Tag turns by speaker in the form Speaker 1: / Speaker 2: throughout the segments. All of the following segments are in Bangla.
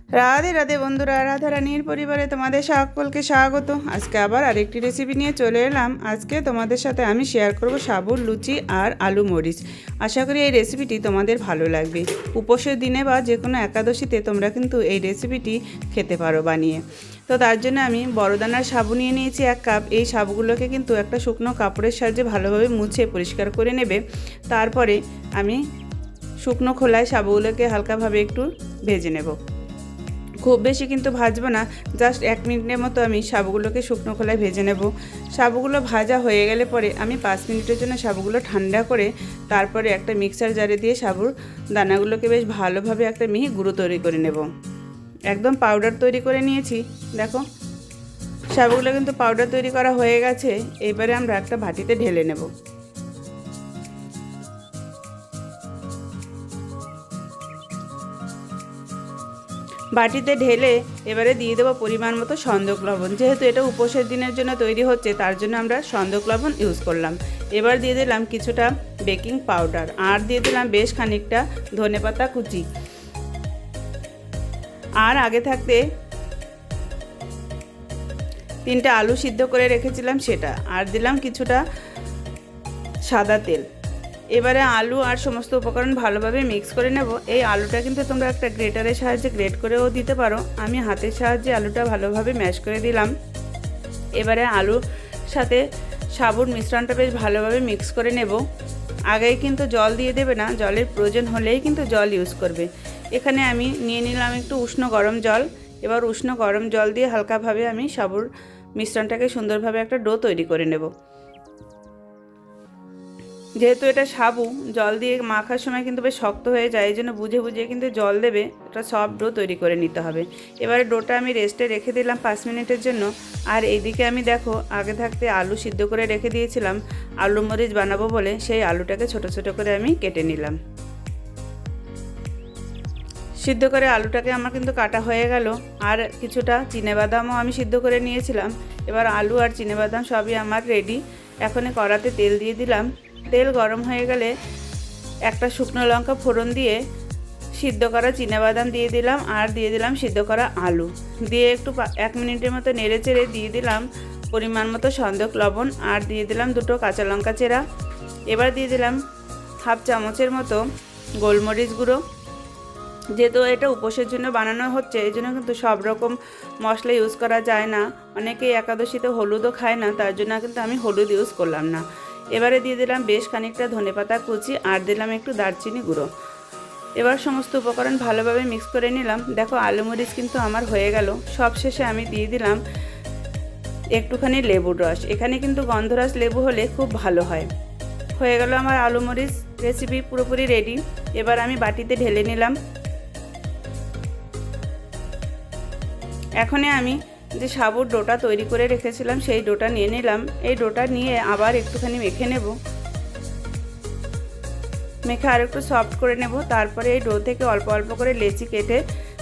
Speaker 1: রাধে রাধে বন্ধুরা, রাধারানীর পরিবারে তোমাদের সকলকে স্বাগত। আজকে আবার আরেকটি রেসিপি নিয়ে চলে এলাম। আজকে তোমাদের সাথে আমি শেয়ার করব সাবুর লুচি আর আলু মরিচ। আশা করি এই রেসিপিটি তোমাদের ভালো লাগবে। উপোসের দিনে বা যে কোনো একাদশীতে তোমরা কিন্তু এই রেসিপিটি খেতে পারো বানিয়ে। তো তার জন্য আমি বড়দানার সাবু নিয়ে নিয়েছি 1 কাপ। এই সাবুগুলোকে কিন্তু একটা শুকনো কাপড়ের সাহায্যে ভালোভাবে মুছে পরিষ্কার করে নেবে। তারপরে আমি শুকনো খোলায় সাবুগুলোকে হালকাভাবে একটু ভেজে নেব। খুব বেশি কিন্তু ভাজবো না, জাস্ট 1 মিনিটের মতো আমি সাবুগুলোকে শুকনো খোলায় ভেজে নেব। সাবুগুলো ভাজা হয়ে গেলে পরে আমি 5 মিনিটের জন্য সাবুগুলো ঠান্ডা করে তারপরে একটা মিক্সার জারে দিয়ে সাবুর দানাগুলোকে বেশ ভালোভাবে একটা মিহি গুঁড়ো তৈরি করে নেব। একদম পাউডার তৈরি করে নিয়েছি। দেখো সাবুগুলো কিন্তু পাউডার তৈরি করা হয়ে গেছে। এবারে আমরা একটা বাটিতে ঢেলে নেব। বাটিতে ঢেলে এবারে দিয়ে দেবো পরিমাণ মতো সন্দক লবণ। যেহেতু এটা উপোসের দিনের জন্য তৈরি হচ্ছে, তার জন্য আমরা সন্দক লবণ ইউজ করলাম। এবার দিয়ে দিলাম কিছুটা বেকিং পাউডার, আর দিয়ে দিলাম বেশ খানিকটা ধনেপাতা কুচি, আর আগে থাকতে 3টে আলু সিদ্ধ করে রেখেছিলাম সেটা, আর দিলাম কিছুটা সাদা তেল। এবারে আলু আর সমস্ত উপকরণ ভালোভাবে মিক্স করে নেব। এই আলুটা কিন্তু তোমরা একটা গ্রেটারের সাহায্যে গ্রেট করেও দিতে পারো। আমি হাতের সাহায্যে আলুটা ভালোভাবে ম্যাশ করে দিলাম। এবারে আলুর সাথে সাবুর মিশ্রণটা বেশ ভালোভাবে মিক্স করে নেব। আগেই কিন্তু জল দিয়ে দেবে না, জলের প্রয়োজন হলেই কিন্তু জল ইউজ করবে। এখানে আমি নিয়ে নিলাম একটু উষ্ণ গরম জল। এবার উষ্ণ গরম জল দিয়ে হালকাভাবে আমি সাবুর মিশ্রণটাকে সুন্দরভাবে একটা ডো তৈরি করে নেব। যেহেতু এটা সাবু, জল দিয়ে মাখার সময় কিন্তু বেশ শক্ত হয়ে যায়, এই জন্য বুঝে বুঝে কিন্তু জল দেবে। এটা সফট ডো তৈরি করে নিতে হবে। এবারে ডোটা আমি রেস্টে রেখে দিলাম 5 মিনিটের জন্য। আর এইদিকে আমি দেখো আগে থাকতে আলু সিদ্ধ করে রেখে দিয়েছিলাম আলু মরিচ বানাবো বলে। সেই আলুটাকে ছোট ছোট করে আমি কেটে নিলাম। সিদ্ধ করে আলুটাকে আমার কিন্তু কাটা হয়ে গেল। আর কিছুটা চিনেবাদামও আমি সিদ্ধ করে নিয়েছিলাম। এবার আলু আর চিনেবাদাম সবই আমার রেডি। এখন কড়াতে তেল দিয়ে দিলাম। তেল গরম হয়ে গেলে একটা শুকনো লঙ্কা ফোড়ন দিয়ে সিদ্ধ করা চিনেবাদাম দিয়ে দিলাম, আর দিয়ে দিলাম সিদ্ধ করা আলু দিয়ে একটু 1 মিনিটের মতো নেড়ে চেড়ে দিয়ে দিলাম পরিমাণ মতো সন্দক লবণ, আর দিয়ে দিলাম 2টো কাঁচা লঙ্কা চেরা। এবার দিয়ে দিলাম 1/2 চামচের মতো গোলমরিচ গুঁড়ো। যেহেতু এটা উপোসের জন্য বানানো হচ্ছে, এই জন্য কিন্তু সব রকম মশলা ইউজ করা যায় না। অনেকেই একাদশীতে হলুদও খায় না, তার জন্য কিন্তু আমি হলুদ ইউজ করলাম না। এবারে দিয়ে দিলাম বেশ খানিকটা ধনেপাতা কুচি, আর দিলাম একটু দারচিনি গুঁড়ো। এবার সমস্ত উপকরণ ভালোভাবে মিক্স করে নিলাম। দেখো আলু মরিচ কিন্তু আমার হয়ে গেল। সবশেষে আমি দিয়ে দিলাম একটুখানি লেবুর রস। এখানে কিন্তু গন্ধরাস লেবু হলে খুব ভালো হয়। হয়ে গেল আমার আলু মরিচ রেসিপি পুরোপুরি রেডি। এবার আমি বাটিতে ঢেলে নিলাম। এখানে আমি যে সাবুর ডোটা তৈরি করে রেখেছিলাম সেই ডোটা নিয়ে নিলাম। এই ডোটা নিয়ে আবার একটুখানি মেখে নেব। মেখে আর একটু সফট করে নেব। তারপরে এই ডো থেকে অল্প অল্প করে লেচি কেটে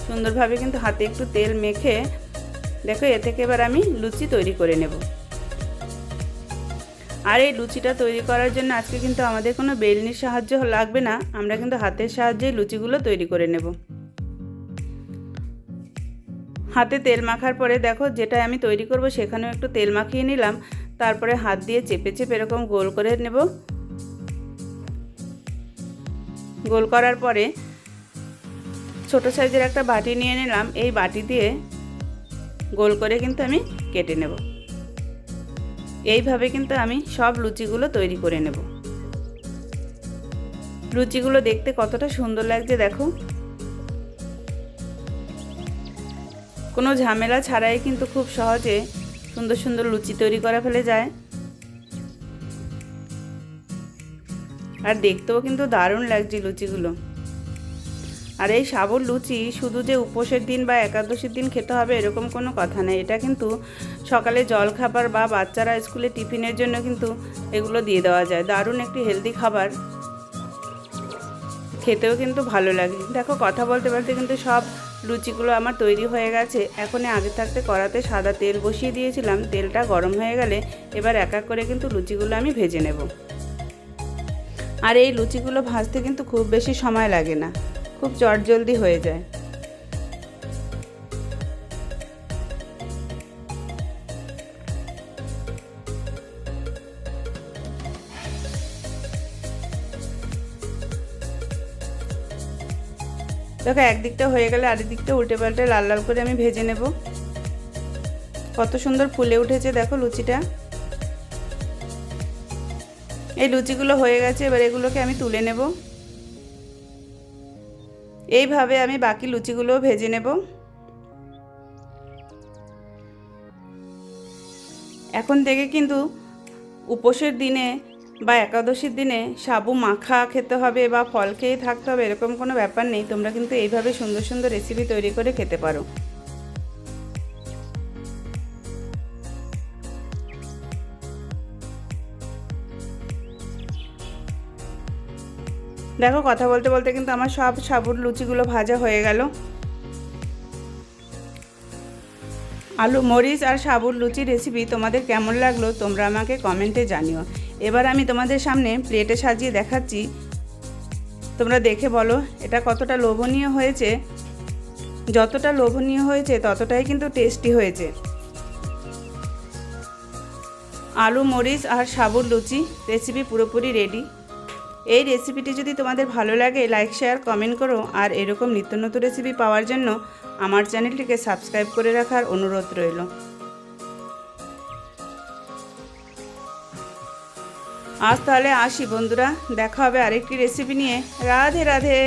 Speaker 1: সুন্দরভাবে কিন্তু হাতে একটু তেল মেখে দেখো এ থেকে এবার আমি লুচি তৈরি করে নেব। আর এই লুচিটা তৈরি করার জন্য আজকে কিন্তু আমাদের কোনো বেলনির সাহায্য লাগবে না, আমরা কিন্তু হাতের সাহায্যে লুচিগুলো তৈরি করে নেব। হাতে তেল মাখার পরে দেখো যেটা আমি তৈরি করব সেখানেও একটু তেল মাখিয়ে নিলাম। তারপরে হাত দিয়ে চেপে চেপে এরকম গোল করে নেব। গোল করার পরে ছোট সাইজের একটা বাটি নিয়ে নিলাম। এই বাটি দিয়ে গোল করে কিন্তু আমি কেটে নেব। এইভাবে কিন্তু আমি সব লুচিগুলো তৈরি করে নেব। লুচিগুলো দেখতে কতটা সুন্দর লাগছে দেখো। কোনো ঝামেলা ছাড়াই কিন্তু খুব সহজে সুন্দর সুন্দর লুচি তৈরি করা ফেলে যায়। আর দেখতেও কিন্তু দারুণ লাগছে লুচিগুলো। আর এই সাবুর লুচি শুধু যে উপোসের দিন বা একাদশীর দিন খেতে হবে এরকম কোনো কথা নেই। এটা কিন্তু সকালে জলখাবার বা বাচ্চারা স্কুলে টিফিনের জন্য কিন্তু এগুলো দিয়ে দেওয়া যায়। দারুণ একটি হেলদি খাবার, খেতেও কিন্তু ভালো লাগে। দেখো কথা বলতে বলতে কিন্তু সব লুচিগুলো আমার তৈরি হয়ে গেছে। এখন আগে থাকতে কড়াতে সাদা তেল বসিয়ে দিয়েছিলাম। তেলটা গরম হয়ে গেলে এবার এক এক করে কিন্তু লুচিগুলো আমি ভেজে নেব। আর এই লুচিগুলো ভাজতে কিন্তু খুব বেশি সময় লাগে না, খুব চটজলদি হয়ে যায়। দেখো একদিকটা হয়ে গেলে আরেক দিকটা উল্টে পাল্টে লাল লাল করে আমি ভেজে নেব। কত সুন্দর ফুলে উঠেছে দেখো লুচিটা। এই লুচিগুলো হয়ে গেছে, এবার এগুলোকে আমি তুলে নেব। এইভাবে আমি বাকি লুচিগুলোও ভেজে নেব। এখন থেকে কিন্তু উপোসের দিনে বা একাদশীর দিনে সাবু মাখা খেতে হবে বা ফল খেয়ে থাকতে হবে এরকম কোনো ব্যাপার নেই। তোমরা কিন্তু এইভাবে সুন্দর সুন্দর রেসিপি তৈরি করে খেতে পারো। দেখো কথা বলতে বলতে কিন্তু আমার সব সাবুর লুচিগুলো ভাজা হয়ে গেল। আলু মরিচ আর সাবুর লুচি রেসিপি তোমাদের কেমন লাগলো তোমরা আমাকে কমেন্টে জানিও। এবার আমি তোমাদের সামনে প্লেটে সাজিয়ে দেখাচ্ছি, তোমরা দেখে বলো এটা কতটা লোভনীয় হয়েছে। যতটা লোভনীয় হয়েছে ততটাই কিন্তু টেস্টি হয়েছে। আলু মরিচ আর সাবুর লুচি রেসিপি পুরোপুরি রেডি। এই রেসিপিটি যদি তোমাদের ভালো লাগে লাইক শেয়ার কমেন্ট করো, আর এরকম নিত্য নতুন রেসিপি পাওয়ার জন্য আমার চ্যানেলটিকে সাবস্ক্রাইব করে রাখার অনুরোধ রইল। আজ তাহলে আসি বন্ধুরা, দেখা হবে আরেকটি রেসিপি নিয়ে। রাধে রাধে।